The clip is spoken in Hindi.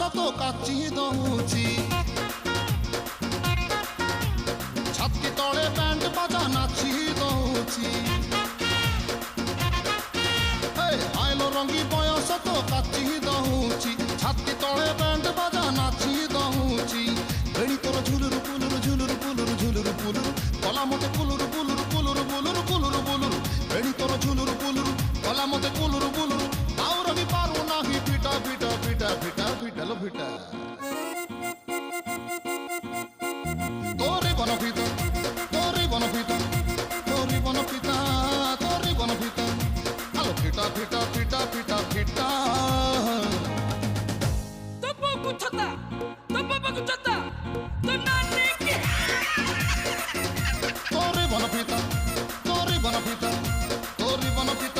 तो काची दौची छाती तले बैंड बाजा नाची दौची आइलो रंगी बयस तो काची दौची छाती तले बैंड बाजा नाची दौची बेणी तोर झुलुरु पुलुरु झुलुरु पुलुरु झुलुरु पुलुरु कला मते पुलुरु पुलुरु पुलुरु पुलुरु पुलुरु पुलुरु बेणी तोर झुलुरु पुलुरु कला मते पुलुरु पुलुरु आउर भी पारू नाही पिटा पिटा पिटा पिटा पिटालो पिटा तोरे बन पिता तोरे बन पिता तोरे बन पिता तोरे बन पिता आलो पिटा पिटा पिटा पिटा पिटा तो बाबू छता तो बाबा को छता तो नानी के तोरे बन पिता तोरे बन पिता तोरे बन पिता